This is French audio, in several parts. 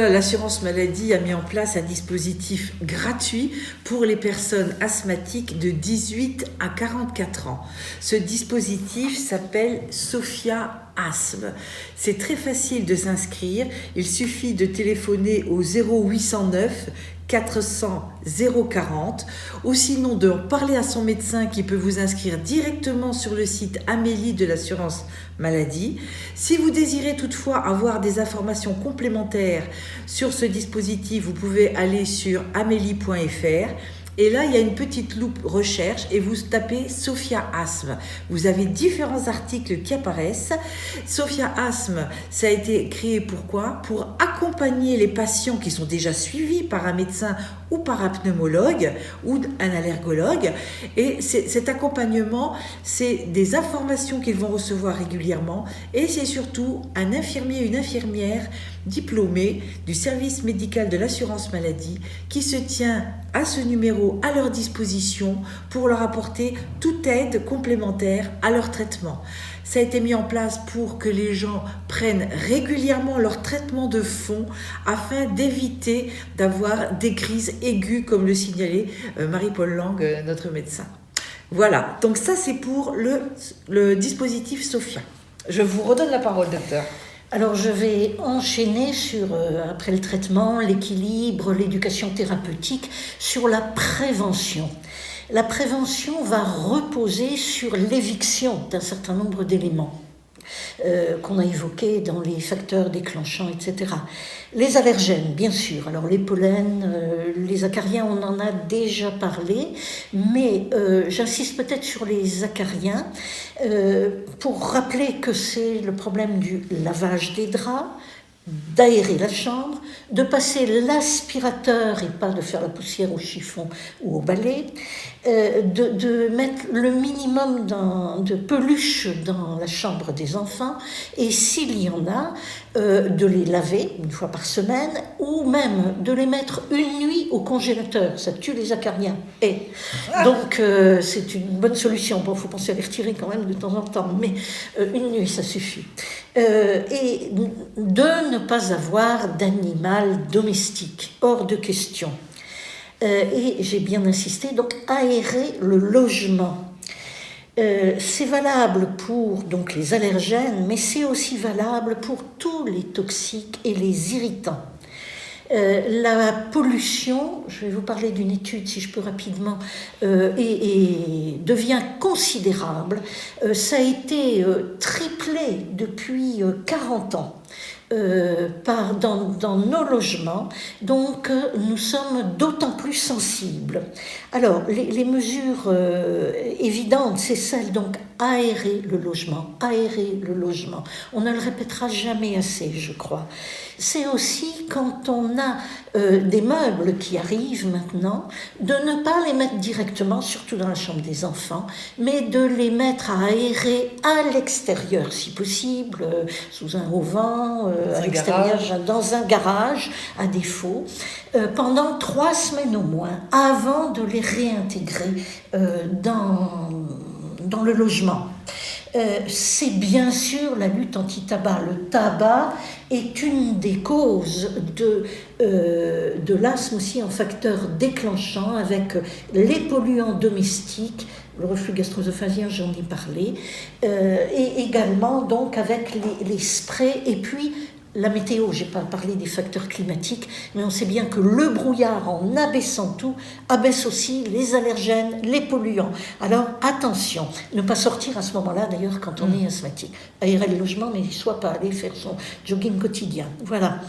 voilà, l'assurance maladie a mis en place un dispositif gratuit pour les personnes asthmatiques de 18 à 44 ans. Ce dispositif s'appelle Sophia Asthme. C'est très facile de s'inscrire. Il suffit de téléphoner au 0809 400 040 ou sinon de parler à son médecin qui peut vous inscrire directement sur le site Amélie de l'assurance maladie. Si vous désirez toutefois avoir des informations complémentaires sur ce dispositif, vous pouvez aller sur amélie.fr. Et là, il y a une petite loupe recherche et vous tapez Sophia Asthme. Vous avez différents articles qui apparaissent. Sophia Asthme, ça a été créé pourquoi ? Pour accompagner les patients qui sont déjà suivis par un médecin ou par un pneumologue ou un allergologue. Et cet accompagnement, c'est des informations qu'ils vont recevoir régulièrement et c'est surtout un infirmier, une infirmière diplômés du service médical de l'assurance maladie qui se tient à ce numéro à leur disposition pour leur apporter toute aide complémentaire à leur traitement. Ça a été mis en place pour que les gens prennent régulièrement leur traitement de fond afin d'éviter d'avoir des crises aiguës comme le signalait Marie-Paul Lang, notre médecin. Voilà, donc ça c'est pour le dispositif Sophia. Je vous redonne la parole, docteur. Alors je vais enchaîner sur, après le traitement, l'équilibre, l'éducation thérapeutique, sur la prévention. La prévention va reposer sur l'éviction d'un certain nombre d'éléments qu'on a évoqués dans les facteurs déclenchants, etc. Les allergènes, bien sûr. Alors les pollens, les acariens, on en a déjà parlé, mais j'insiste peut-être sur les acariens pour rappeler que c'est le problème du lavage des draps, d'aérer la chambre, de passer l'aspirateur et pas de faire la poussière au chiffon ou au balai, de mettre le minimum de peluche dans la chambre des enfants et s'il y en a, de les laver une fois par semaine ou même de les mettre une nuit au congélateur. Ça tue les acariens. Donc c'est une bonne solution. Bon, il faut penser à les retirer quand même de temps en temps, mais une nuit ça suffit. Et de ne pas avoir d'animal domestique, hors de question. Et j'ai bien insisté, donc aérer le logement. C'est valable pour donc, les allergènes, mais c'est aussi valable pour tous les toxiques et les irritants. La pollution, je vais vous parler d'une étude si je peux rapidement, et devient considérable. Ça a été triplé depuis 40 ans. Dans nos logements, donc nous sommes d'autant plus sensibles. Alors, les mesures évidentes, c'est celle donc aérer le logement. On ne le répétera jamais assez, je crois. C'est aussi quand on a des meubles qui arrivent maintenant, de ne pas les mettre directement, surtout dans la chambre des enfants, mais de les mettre à aérer à l'extérieur, si possible, sous un auvent, à l'extérieur, dans un garage, à défaut, pendant 3 semaines au moins, avant de les réintégrer dans le logement. C'est bien sûr la lutte anti-tabac. Le tabac est une des causes de l'asthme aussi en facteur déclenchant avec les polluants domestiques, le reflux gastro-œsophagien, j'en ai parlé, et également donc avec les sprays et puis la météo. Je n'ai pas parlé des facteurs climatiques, mais on sait bien que le brouillard, en abaissant tout, abaisse aussi les allergènes, les polluants. Alors attention, ne pas sortir à ce moment-là, d'ailleurs, quand on est asthmatique. Aérer le logement, mais soit pas aller faire son jogging quotidien. Voilà.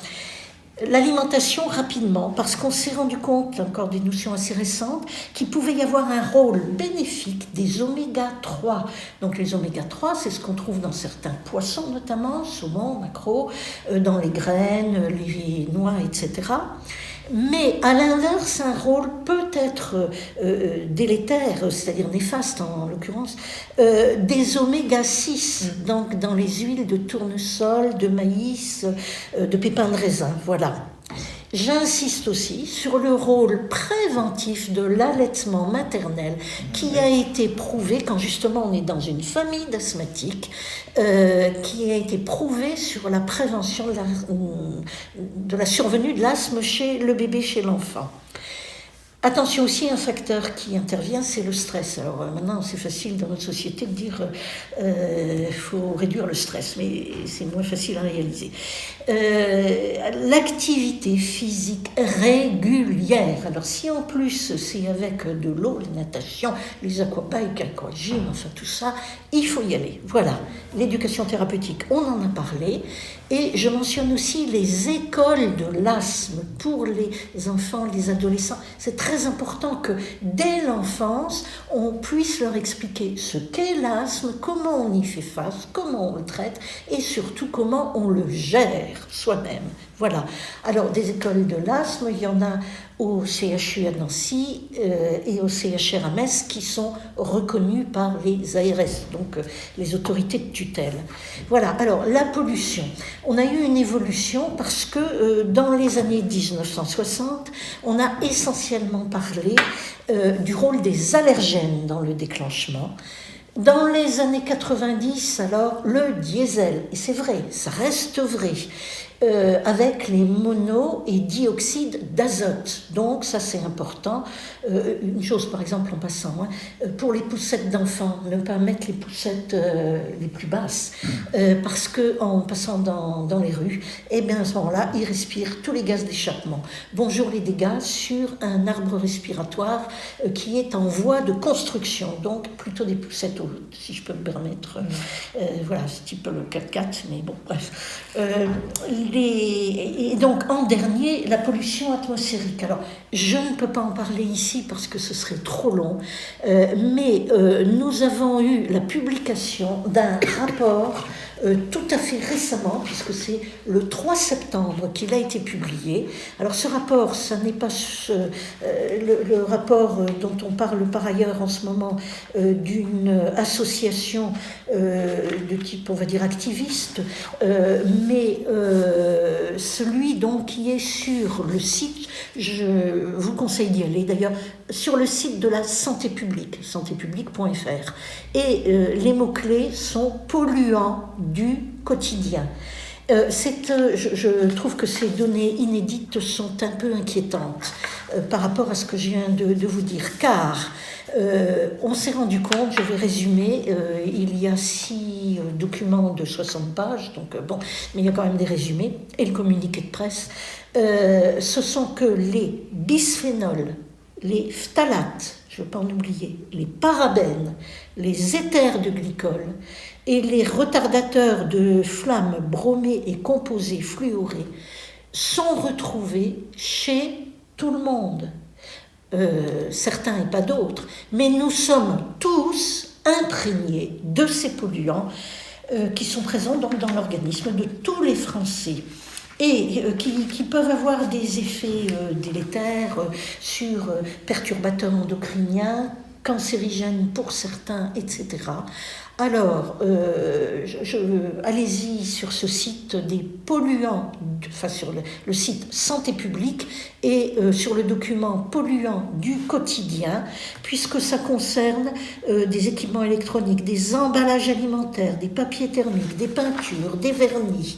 L'alimentation, rapidement, parce qu'on s'est rendu compte, encore des notions assez récentes, qu'il pouvait y avoir un rôle bénéfique des oméga 3. Donc les oméga 3, c'est ce qu'on trouve dans certains poissons notamment, saumon, maquereau, dans les graines, les noix, etc. Mais à l'inverse, un rôle peut être délétère, c'est-à-dire néfaste en l'occurrence, des oméga 6, donc dans les huiles de tournesol, de maïs, de pépins de raisin, voilà. J'insiste aussi sur le rôle préventif de l'allaitement maternel qui a été prouvé, quand justement on est dans une famille d'asthmatiques, qui a été prouvé sur la prévention de la survenue de l'asthme chez le bébé, chez l'enfant. Attention aussi, un facteur qui intervient, c'est le stress. Alors maintenant, c'est facile dans notre société de dire faut réduire le stress, mais c'est moins facile à réaliser. L'activité physique régulière. Alors si en plus c'est avec de l'eau, la natation, les aquabikes, aquagym, enfin tout ça, il faut y aller. Voilà, l'éducation thérapeutique, on en a parlé. Et je mentionne aussi les écoles de l'asthme pour les enfants, les adolescents. C'est très important que dès l'enfance, on puisse leur expliquer ce qu'est l'asthme, comment on y fait face, comment on le traite et surtout comment on le gère soi-même. Voilà. Alors, des écoles de l'asthme, il y en a au CHU à Nancy et au CHR à Metz qui sont reconnus par les ARS, donc les autorités de tutelle. Voilà. Alors, la pollution. On a eu une évolution parce que dans les années 1960, on a essentiellement parlé du rôle des allergènes dans le déclenchement. Dans les années 90, alors, le diesel, et c'est vrai, ça reste vrai, avec les mono- et dioxydes d'azote. Donc ça c'est important. Une chose par exemple en passant, pour les poussettes d'enfants, ne pas mettre les poussettes les plus basses, parce qu'en passant dans les rues, eh bien à ce moment-là, ils respirent tous les gaz d'échappement. Bonjour les dégâts sur un arbre respiratoire qui est en voie de construction, donc plutôt des poussettes hautes, si je peux me permettre. Voilà, c'est type le 4x4, mais bon, bref. Et donc, en dernier, la pollution atmosphérique. Alors, je ne peux pas en parler ici parce que ce serait trop long, mais nous avons eu la publication d'un rapport tout à fait récemment, puisque c'est le 3 septembre qu'il a été publié. Alors, ce rapport, ça n'est pas le rapport dont on parle par ailleurs en ce moment d'une association de type, on va dire, activiste, mais celui donc qui est sur le site, je vous conseille d'y aller d'ailleurs, sur le site de la santé publique, santépublique.fr. Et les mots-clés sont polluants du quotidien. Je trouve que ces données inédites sont un peu inquiétantes par rapport à ce que je viens de vous dire, car on s'est rendu compte, je vais résumer, il y a 6 documents de 60 pages, donc bon, mais il y a quand même des résumés, et le communiqué de presse, ce sont que les bisphénols, les phtalates, je ne veux pas en oublier, les parabènes, les éthers de glycol et les retardateurs de flammes bromés et composés fluorés sont retrouvés chez tout le monde. Certains et pas d'autres, mais nous sommes tous imprégnés de ces polluants qui sont présents donc dans l'organisme de tous les Français et qui peuvent avoir des effets délétères sur perturbateurs endocriniens, cancérigènes pour certains, etc. Alors, allez-y sur ce site des polluants, enfin sur le site Santé publique et sur le document polluants du quotidien, puisque ça concerne des équipements électroniques, des emballages alimentaires, des papiers thermiques, des peintures, des vernis,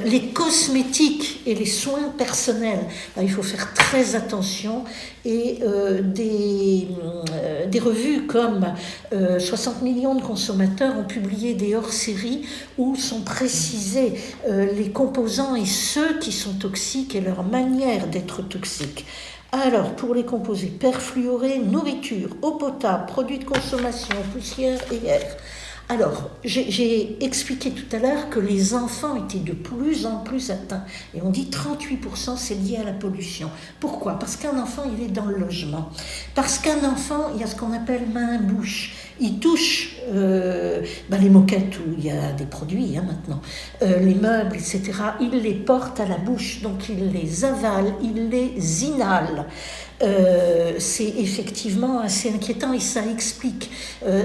les cosmétiques et les soins personnels. Là, il faut faire très attention et des revues comme 60 millions de consommateurs ont publié des hors-séries où sont précisés les composants et ceux qui sont toxiques et leur manière d'être toxiques. Alors, pour les composés perfluorés, nourriture, eau potable, produits de consommation, poussière et air. Alors, j'ai expliqué tout à l'heure que les enfants étaient de plus en plus atteints. Et on dit 38%, c'est lié à la pollution. Pourquoi ? Parce qu'un enfant, il est dans le logement. Parce qu'un enfant, il y a ce qu'on appelle main-bouche. Il touche les moquettes où il y a des produits maintenant, les meubles, etc. Il les porte à la bouche, donc il les avale, il les inhale. c'est effectivement assez inquiétant et ça explique.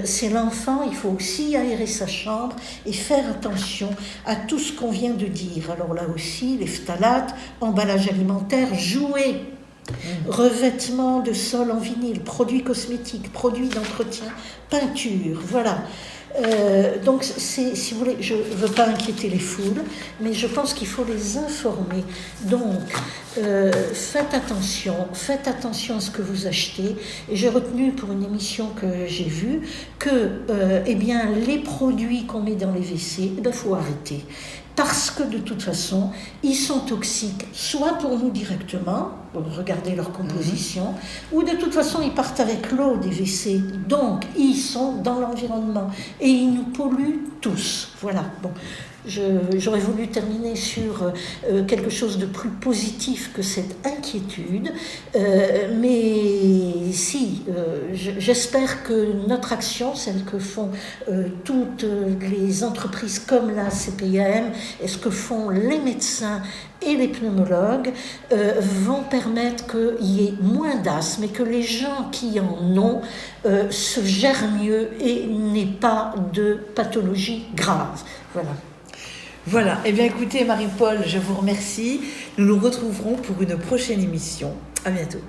C'est l'enfant, il faut aussi aérer sa chambre et faire attention à tout ce qu'on vient de dire. Alors là aussi, les phtalates, emballage alimentaire, jouets, revêtement de sol en vinyle, produits cosmétiques, produits d'entretien, peinture, voilà. Donc, si vous voulez, je ne veux pas inquiéter les foules, mais je pense qu'il faut les informer. Donc, faites attention à ce que vous achetez. Et j'ai retenu pour une émission que j'ai vue que, eh bien, les produits qu'on met dans les WC, il faut arrêter. Parce que de toute façon, ils sont toxiques, soit pour nous directement, pour regarder leur composition, ou de toute façon, ils partent avec l'eau des WC. Donc, ils sont dans l'environnement et ils nous polluent tous. Voilà. Bon. J'aurais voulu terminer sur quelque chose de plus positif que cette inquiétude, mais si, j'espère que notre action, celle que font toutes les entreprises comme la CPIAM, et ce que font les médecins et les pneumologues, vont permettre qu'il y ait moins d'asthme et que les gens qui en ont se gèrent mieux et n'aient pas de pathologie grave. Voilà. Voilà, eh bien écoutez Marie-Paule, je vous remercie. Nous nous retrouverons pour une prochaine émission. À bientôt.